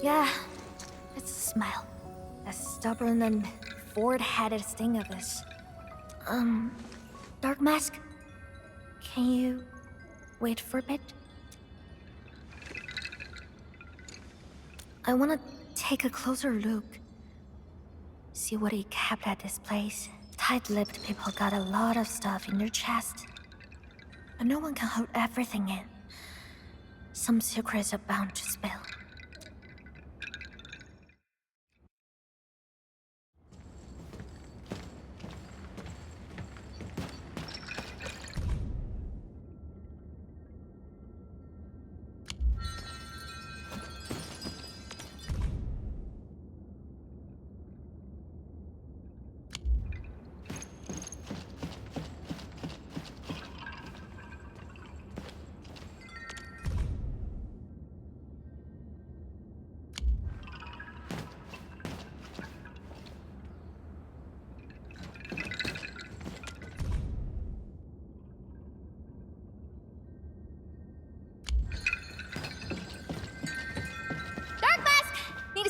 Yeah, it's a smile. As stubborn and forward-headed thing of this. Dark Mask, can you wait for a bit? I want to take a closer look. See what he kept at this place. Tight-lipped people got a lot of stuff in their chest. But no one can hold everything in. Some secrets are bound to spill.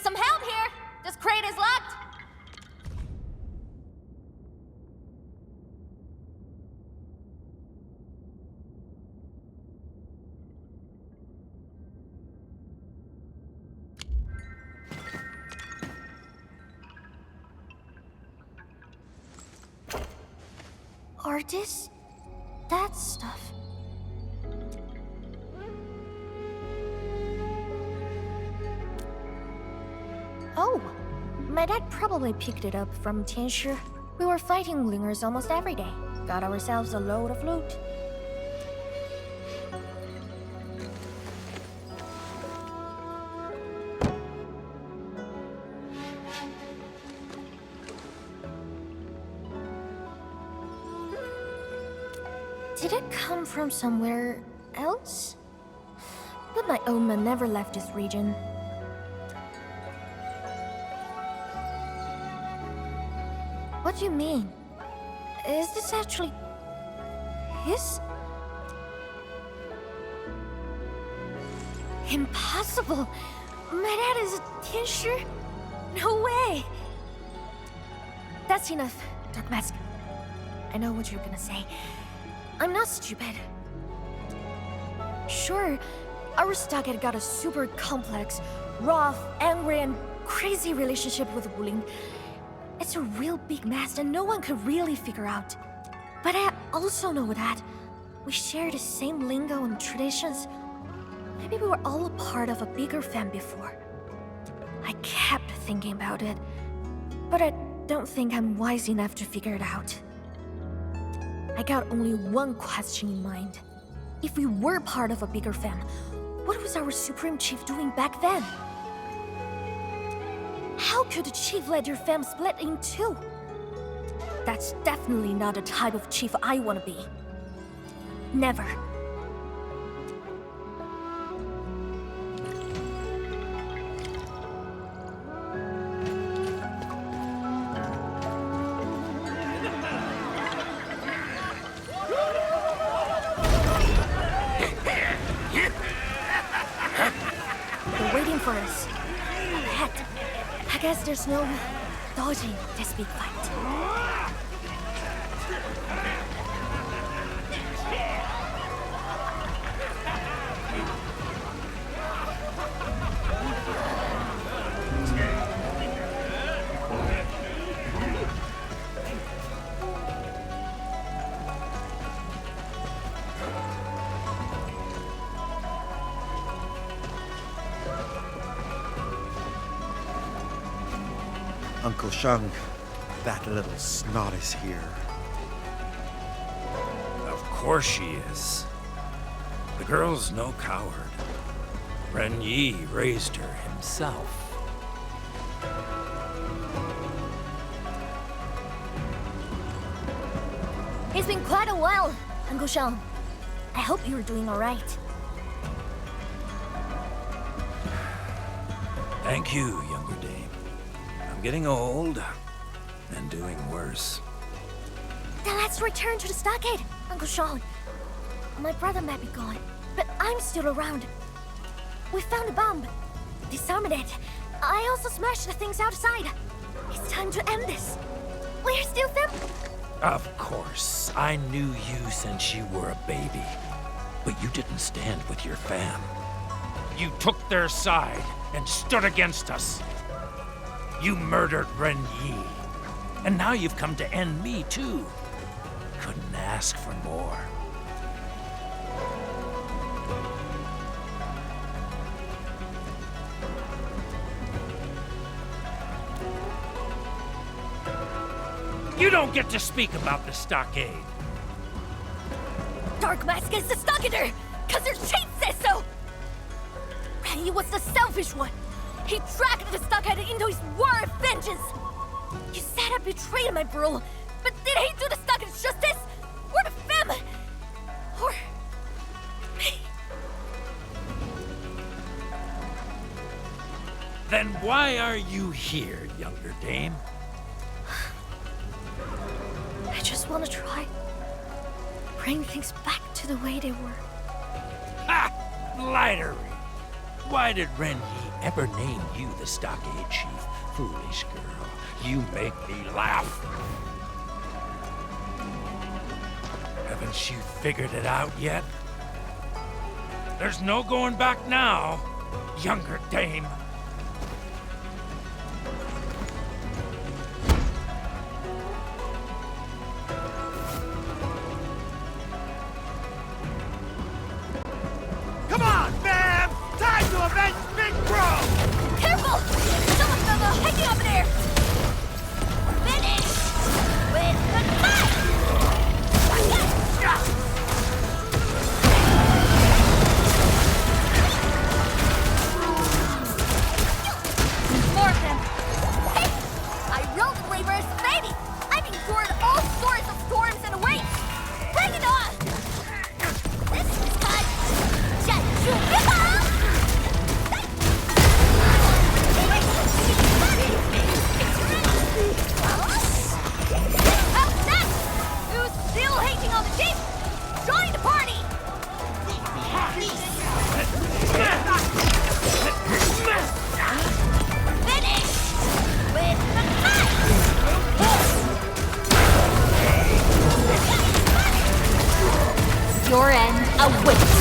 Some help here! This crate is locked! Or this... that stuff. Oh, my dad probably picked it up from Tianshi. We were fighting lingers almost every day. Got ourselves a load of loot. Did it come from somewhere else? But my own man never left this region. What do you mean? Is this actually... his? Impossible! My dad is a Tianshi? No way! That's enough, Dark Mask. I know what you're gonna say. I'm not stupid. Sure, our stockade got a super complex, rough, angry, and crazy relationship with Wuling. It's a real big mess that no one could really figure out. But I also know that we share the same lingo and traditions. Maybe we were all a part of a bigger fam before. I kept thinking about it, but I don't think I'm wise enough to figure it out. I got only one question in mind. If we were part of a bigger fam, what was our Supreme Chief doing back then? How could the chief let your fam split in two? That's definitely not the type of chief I want to be. Never. They're waiting for us. Ahead. I guess there's no dodging this big fight. Uncle Sheng, that little snot is here. Of course she is. The girl's no coward. Ren Yi raised her himself. It's been quite a while, Uncle Sheng. I hope you're doing all right. Thank you, younger dame. I'm getting old and doing worse. Then let's return to the stockade, Uncle Sheng. My brother might be gone, but I'm still around. We found a bomb. disarmed it. I also smashed the things outside. It's time to end this. We're still them? Of course. I knew you since you were a baby. But you didn't stand with your fam. You took their side and stood against us. You murdered Ren Yi. And now you've come to end me, too. Couldn't ask for more. You don't get to speak about the stockade. Dark Mask is the stockader, cause your chief says so! He was the selfish one. He dragged the stockade into his war of vengeance. You said I betrayed my bro, but did he do the stockade justice? Or the family? Or me? Then why are you here, younger dame? I just want to try. Bring things back to the way they were. Ha! Lightery! Why did Ren Yi ever name you the stockade chief? Foolish girl, you make me laugh. Haven't you figured it out yet? There's no going back now, younger dame. Come on, man! Time to avenge Big Bro! Careful! Someone's hanging up there! Finish! With the knife! More of them! Hey! I rode the reverse, baby! I've endured all sorts of storms and waves! Bring it on! This is time! How's that? Who's still hating on the chief? Join the party! Finish with the knife! Your end awaits.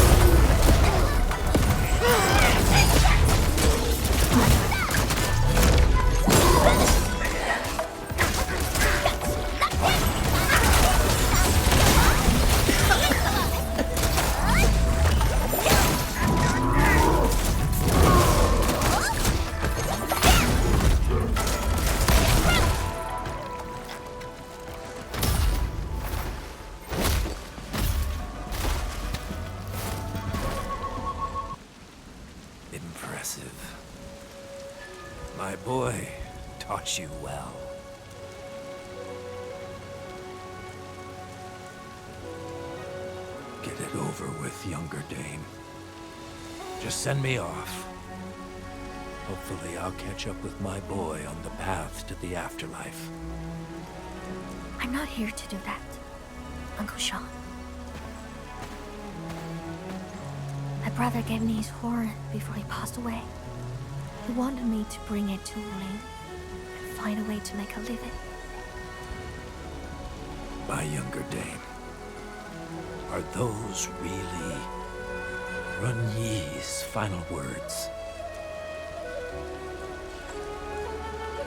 Impressive. My boy taught you well. Get it over with, younger dame. Just send me off. Hopefully I'll catch up with my boy on the path to the afterlife. I'm not here to do that, Uncle Sean. My brother gave me his horn before he passed away. He wanted me to bring it to Ling and find a way to make a living. My younger dame, are those really Run Yi's final words?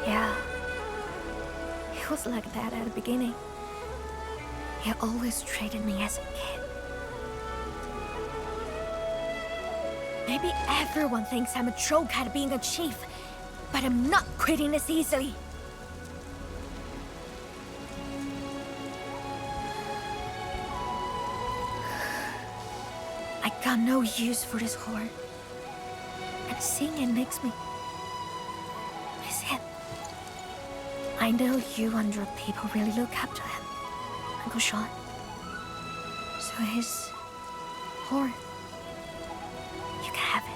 Yeah. He was like that at the beginning. He always treated me as a kid. Maybe everyone thinks I'm a joke at being a chief, but I'm not quitting this easily. I got no use for this horn. And seeing it makes me miss him. I know you and your people really look up to him, Uncle Sean. So his horn, you can have it.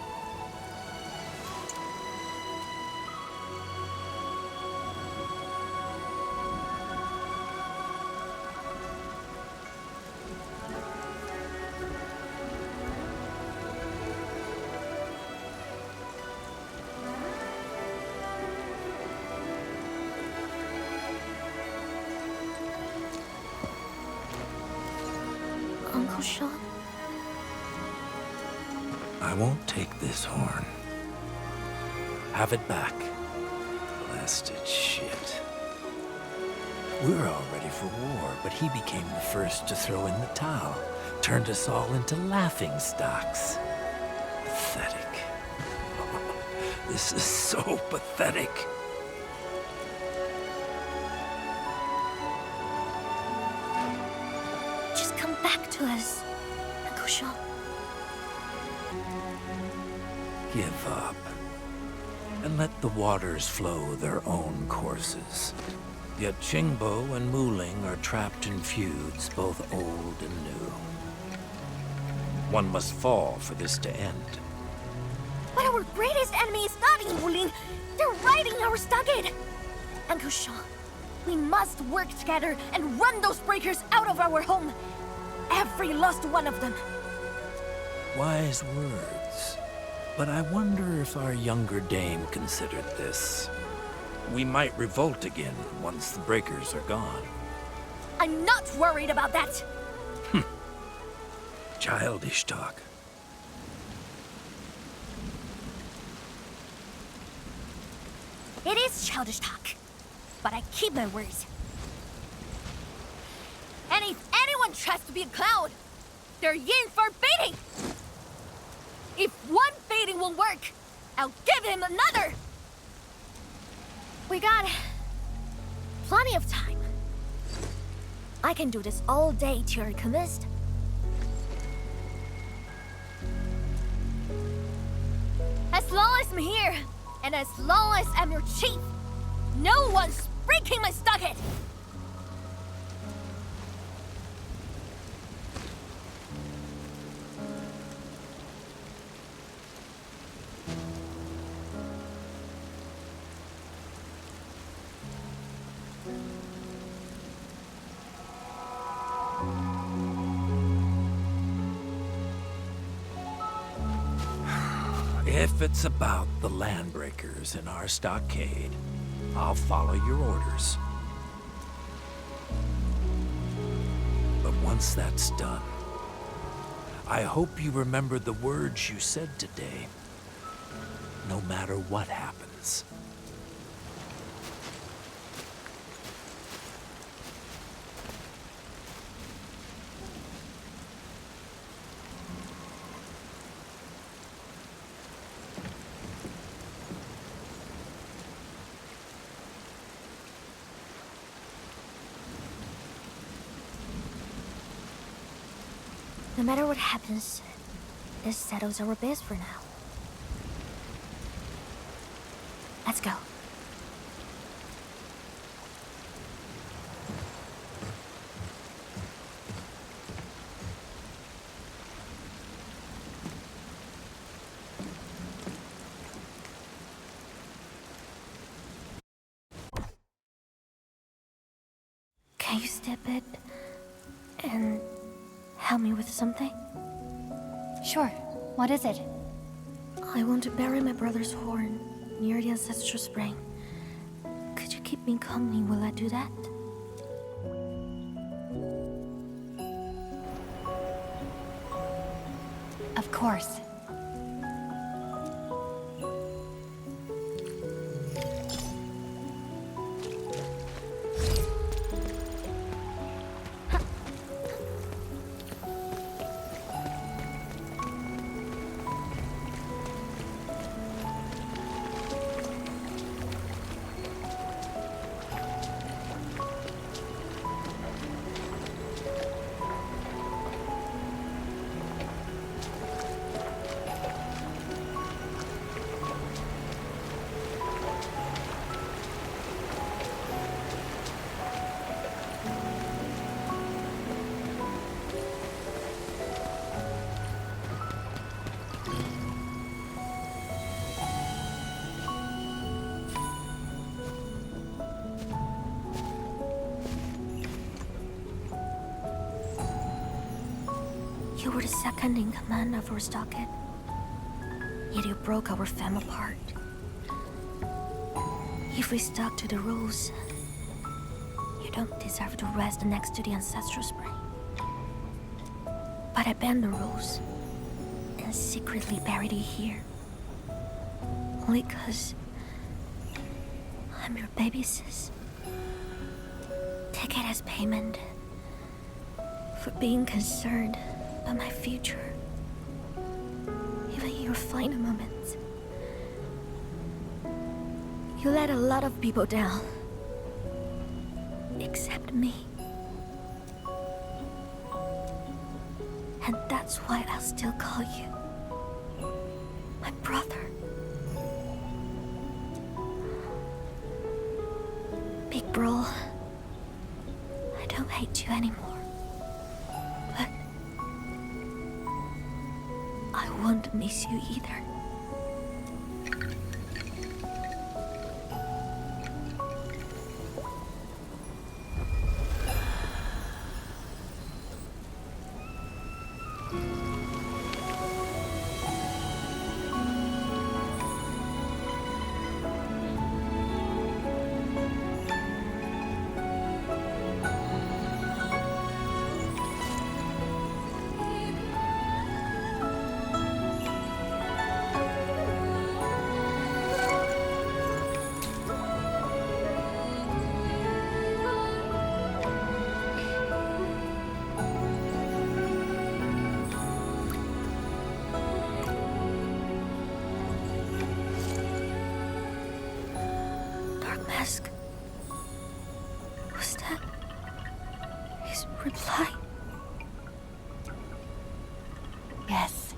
Uncle Sean? I won't take this horn. Have it back. Blasted shit. We're all ready for war, but he became the first to throw in the towel. Turned us all into laughingstocks. Pathetic. This is so pathetic. Just come back to us, Uncle Sean. Give up. And let the waters flow their own courses. Yet Qingbo and Muling are trapped in feuds, both old and new. One must fall for this to end. But our greatest enemy is not in Wuling. They're riding our stockade. Uncle Sean, we must work together and run those breakers out of our home. Every last one of them. Wise words. But I wonder if our younger dame considered this. We might revolt again once the breakers are gone. I'm not worried about that. Childish talk. It is childish talk, but I keep my words. And if anyone tries to be a clown, they're in for beating! If one beating won't work, I'll give him another! We got plenty of time. I can do this all day till you're convinced. As long as I'm here, and as long as I'm your chief, no one's breaking my stockade! If it's about the landbreakers in our stockade, I'll follow your orders. But once that's done, I hope you remember the words you said today, no matter what happens. No matter what happens, this settles our base for now. Let's go. Can you step it and help me with something? Sure. What is it? I want to bury my brother's horn near the ancestral spring. Could you keep me company while I do that? Of course. You were the second in command of our stockade. Yet you broke our fam apart. If we stuck to the rules, you don't deserve to rest next to the ancestral spring. But I bend the rules and secretly buried it here. Only 'cause I'm your baby sis. Take it as payment for being concerned about my future. Even in your final moments. You let a lot of people down. Except me. And that's why I'll still call you my brother. Big bro, I don't hate you anymore. But I won't miss you either. Mask. Was that his reply? Yes.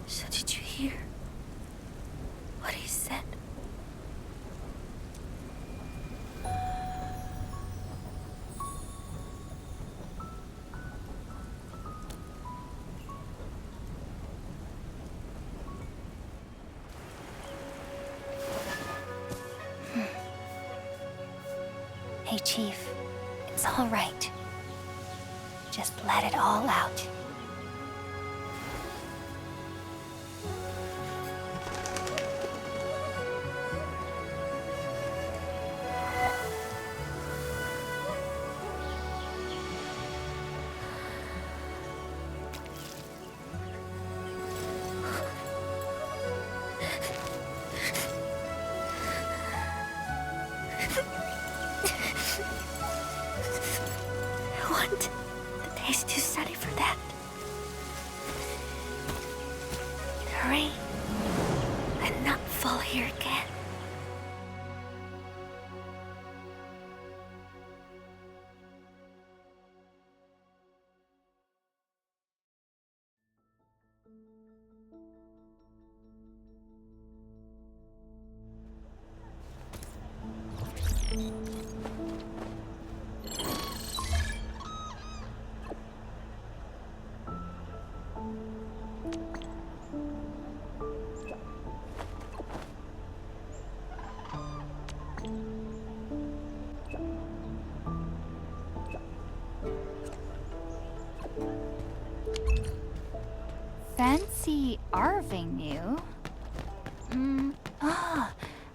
So did you hear what he said? Hey, Chief. It's all right. Just let it all out. I want the days to study for that. Hurry and not fall here again. Fancy Arving you?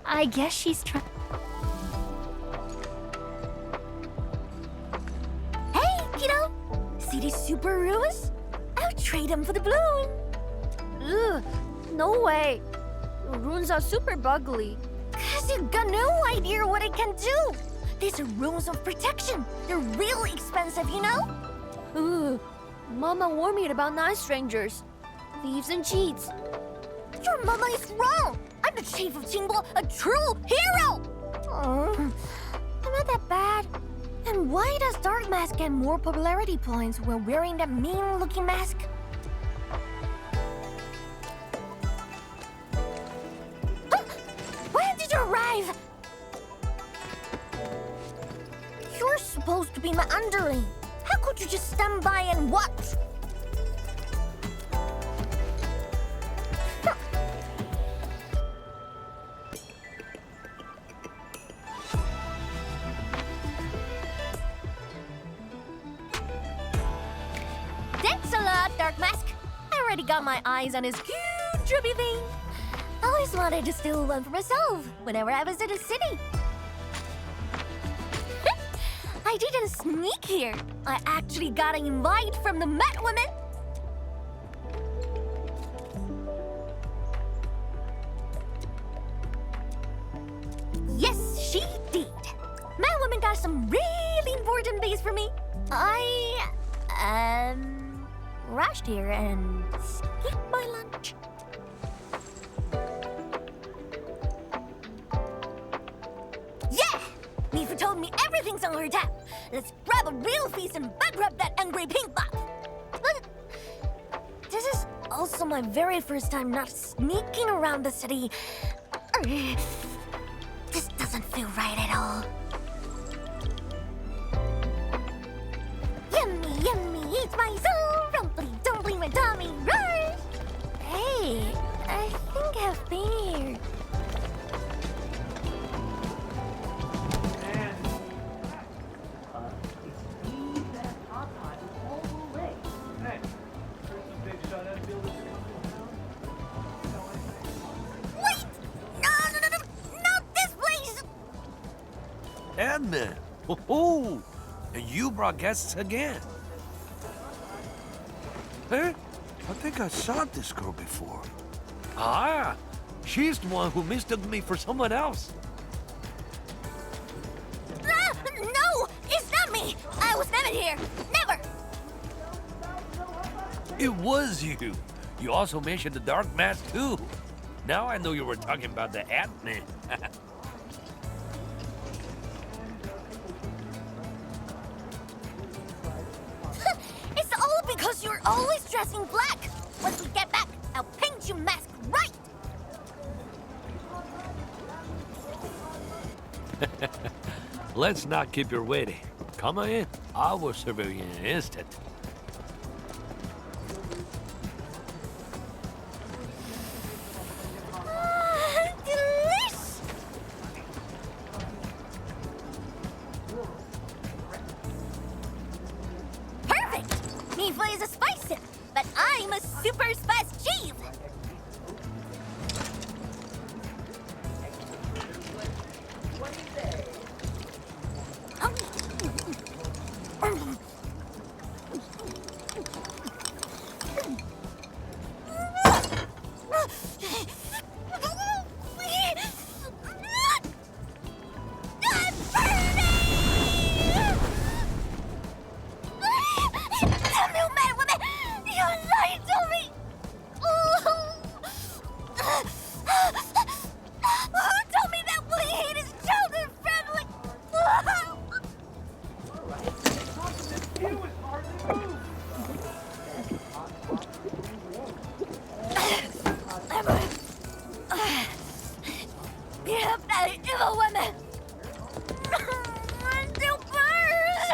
I guess she's trying. Hey, kiddo! See these super runes? I'll trade them for the balloon. Ugh, no way. The runes are super buggly. 'Cause you got no idea what it can do. These are runes of protection. They're real expensive, you know? Ugh, Mama warned me about night strangers, thieves and cheats. Your mama is wrong. I'm the chief of Qingbo, a true hero. I'm not that bad. And why does Dark Mask get more popularity points when wearing that mean-looking mask? Huh? When did you arrive? You're supposed to be my underling. How could you just stand by and watch? Thanks a lot, Dark Mask. got my eyes on his cute chubby thing. I always wanted to steal one for myself whenever I visit a city. I didn't sneak here. I actually got an invite from the Mad Woman. Yes, she did. Mad Woman got some really important things for me. I, rushed here and skipped my lunch. Yeah! Mifu told me everything's on her tab. Let's grab a real feast and bankrupt that angry pink bop. But this is also my very first time not sneaking around the city. This doesn't feel right at all. Yummy, yummy, eats my soul. Rumply, dumply, my tummy roars. Hey, I think I've been here. Wait! No, not this place! Edmund! Oh, and you brought guests again. Huh? I think I saw this girl before. Ah, she's the one who mistook me for someone else. Ah, no! It's not me! I was never here! Never! It was you. You also mentioned the dark mask too. Now I know you were talking about the Ant-Man. It's all because you're always dressing black! Once we get back, I'll paint you mask right! Let's not keep you waiting. Come on in. I will serve you in an instant. Delish! Perfect! Mifu is a spice sip, but I'm a super spice cheese! Damn you, Mad Woman! You lied to me! Who told me that weed is children friendly? Beat up that evil woman! Still burns!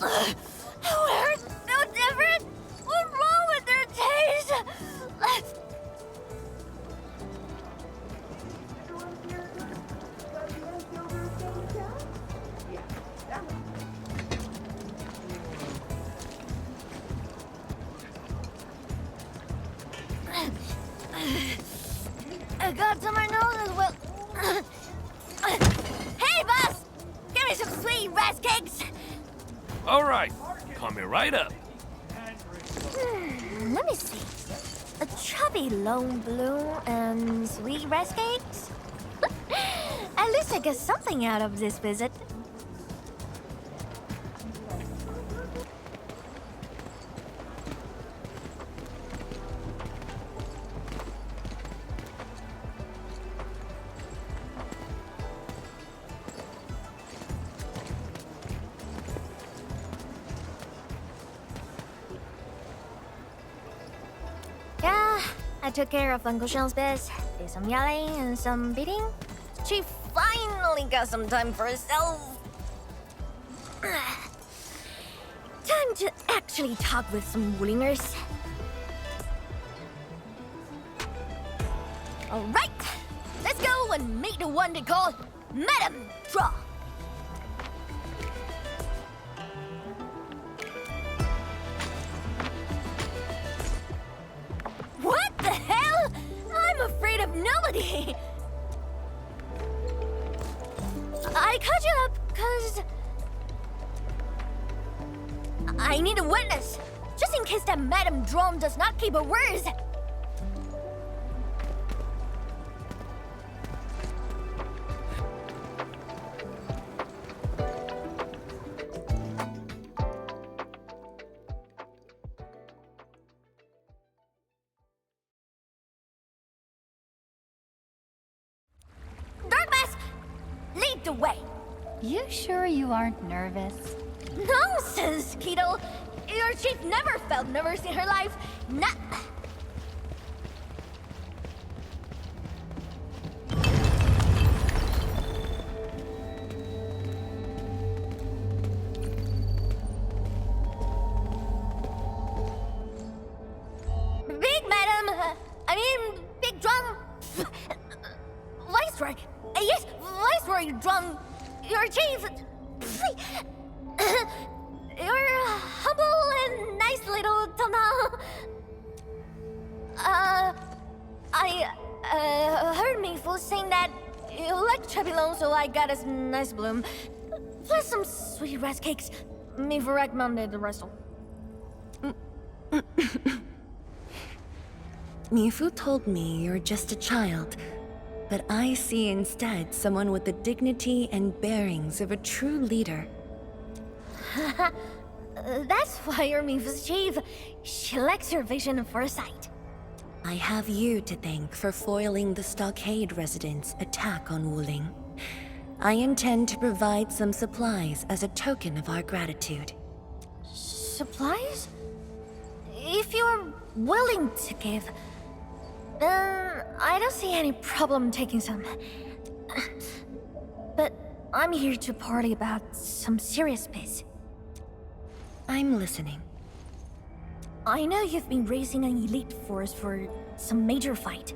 We're so different! What's wrong with their taste? I got to my nose as well. Hey, boss! Give me some sweet rice cakes! All right, coming right up. Let me see. A chubby lone blue and sweet rice cakes? At least I get something out of this visit. Yeah, I took care of Uncle Sean's biz. Did some yelling and some beating. She finally got some time for herself. Time to actually talk with some Wulingers. All right, let's go and meet the one they call Madam Draw. nobody! I called you up because I need a witness, just in case that Madame Drone does not keep her words. Dark Mask, lead the way. You sure you aren't nervous? Nonsense, Keto. Your chief never felt nervous in her life. Not. Big Madam. Big Drum. Viceroy. Yes, Viceroy Drum. Your chief. You're humble and nice little Tana. I heard Mingfu saying that you like Chubby so I got us nice bloom. Plus some sweet rice cakes. Mingfu recommended the rest. Mifu told me you're just a child, but I see instead someone with the dignity and bearings of a true leader. That's why you're Mingfu's chief. She likes your vision and foresight. I have you to thank for foiling the Stockade residents' attack on Wuling. I intend to provide some supplies as a token of our gratitude. Supplies? If you're willing to give, then I don't see any problem taking some. But I'm here to party about some serious biz. I'm listening. I know you've been raising an elite force for some major fight.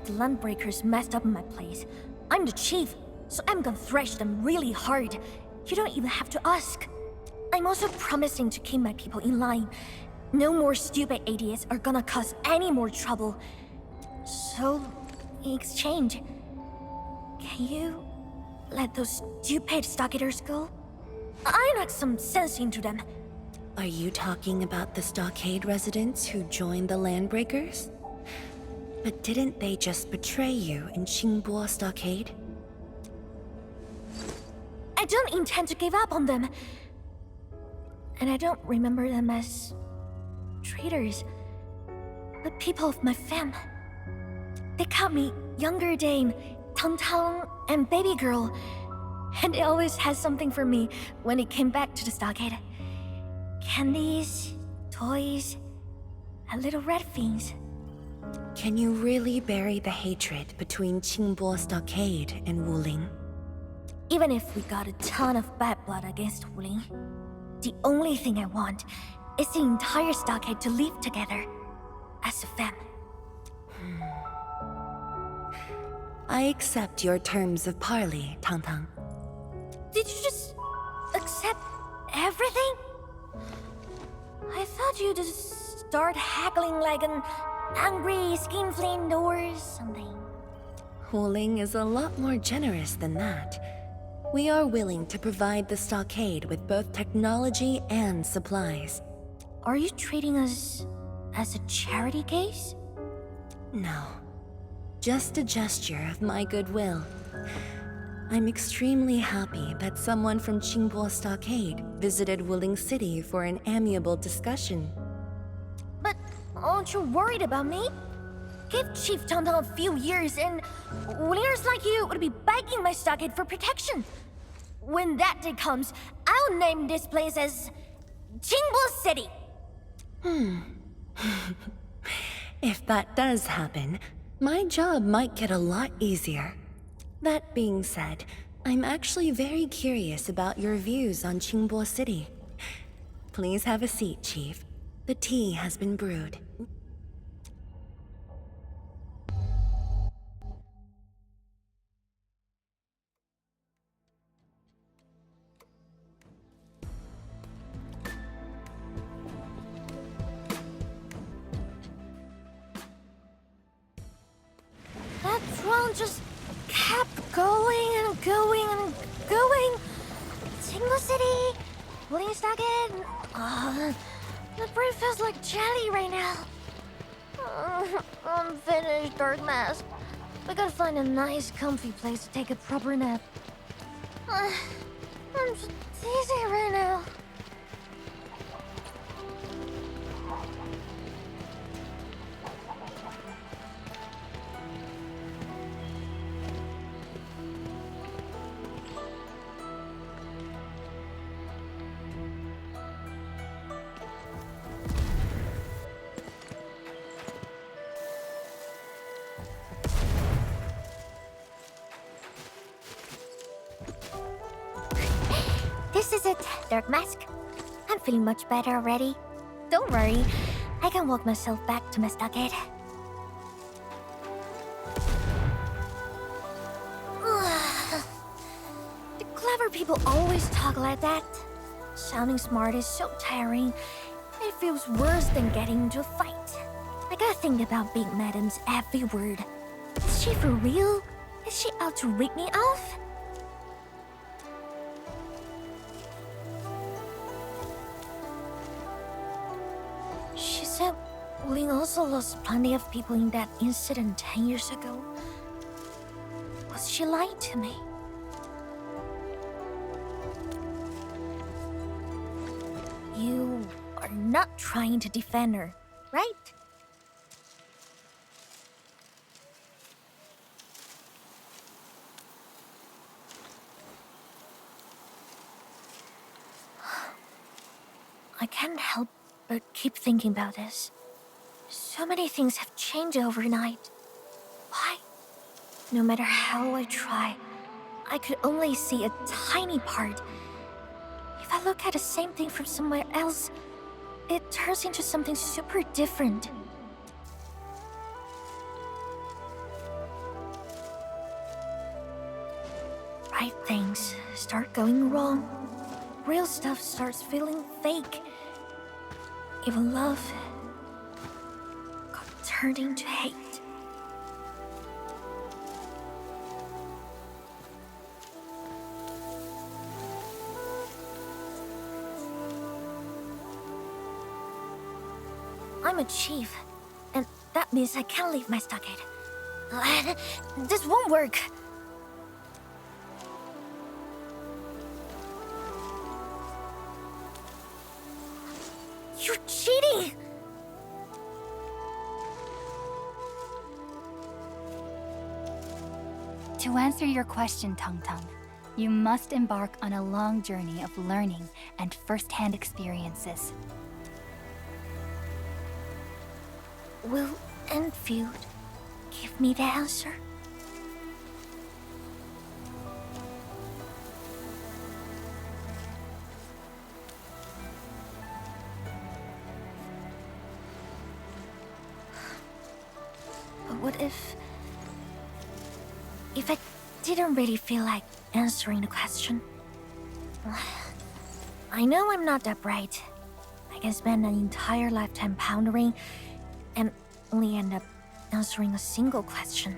The Landbreakers messed up my place. I'm the chief, so I'm gonna thrash them really hard. You don't even have to ask. I'm also promising to keep my people in line. No more stupid idiots are gonna cause any more trouble. So, in exchange, can you let those stupid stockaders go? I knocked some sense into them. Are you talking about the Stockade residents who joined the Landbreakers? But didn't they just betray you in Qingbo Stockade? I don't intend to give up on them. And I don't remember them as traitors, but people of my fam. They called me Younger Dame, Tang Tang, and Baby Girl. And they always had something for me when it came back to the Stockade. Candies, toys, and little red fiends. Can you really bury the hatred between Qingbo Stockade and Wuling? Even if we got a ton of bad blood against Wuling, the only thing I want is the entire Stockade to live together as a fam. I accept your terms of parley, Tang Tang. Did you just accept everything? I thought you'd just start haggling like an angry skinflint or something. Wuling is a lot more generous than that. We are willing to provide the Stockade with both technology and supplies. Are you treating us as a charity case? No. Just a gesture of my goodwill. I'm extremely happy that someone from Qingbo Stockade visited Wuling City for an amiable discussion. But aren't you worried about me? Give Chief Tangtang a few years and leaders like you would be begging my Stockade for protection. When that day comes, I'll name this place as Qingbo City. If that does happen, my job might get a lot easier. That being said, I'm actually very curious about your views on Qingbo City. Please have a seat, Chief. The tea has been brewed. everyone just kept going and going and going. Single City, Wuling Stockade. My brain feels like jelly right now. I'm finished, Dark Mask. We gotta find a nice, comfy place to take a proper nap. I'm just dizzy right now. This is it, Dark Mask. I'm feeling much better already. Don't worry, I can walk myself back to my stockade. The clever people always talk like that. Sounding smart is so tiring. It feels worse than getting into a fight. I gotta think about Big Madam's every word. Is she for real? Is she out to rip me off? She said Wuling also lost plenty of people in that incident 10 years ago. Was she lying to me? You are not trying to defend her, right? I can't help but keep thinking about this. So many things have changed overnight. Why? No matter how I try, I could only see a tiny part. If I look at the same thing from somewhere else, it turns into something super different. Right things start going wrong. Real stuff starts feeling fake. Even love got turned into hate. I'm a chief, and that means I can't leave my stockade. This won't work. You're cheating! To answer your question, Tung Tung, you must embark on a long journey of learning and first-hand experiences. Will Enfield give me the answer? But what if I didn't really feel like answering the question? I know I'm not that bright. I can spend an entire lifetime pondering and only end up answering a single question.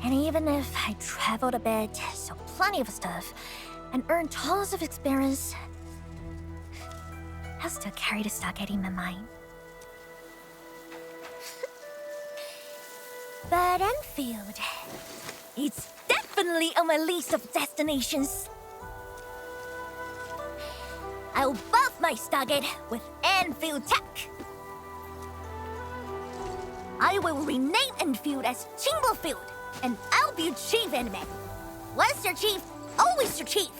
And even if I traveled a bit, saw plenty of stuff, and earned tons of experience, I'll still carry the stockade in my mind. But Enfield, it's definitely on my list of destinations. I'll buff my stockade with Enfield tech. I will rename Enfield as Chimblefield, and I'll be chief anime. Once your chief, always your chief.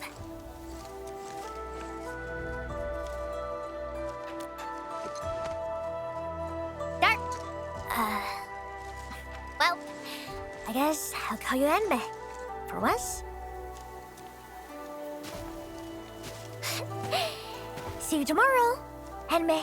Dark. Well, I guess I'll call you Anime. For once. See you tomorrow, Anime.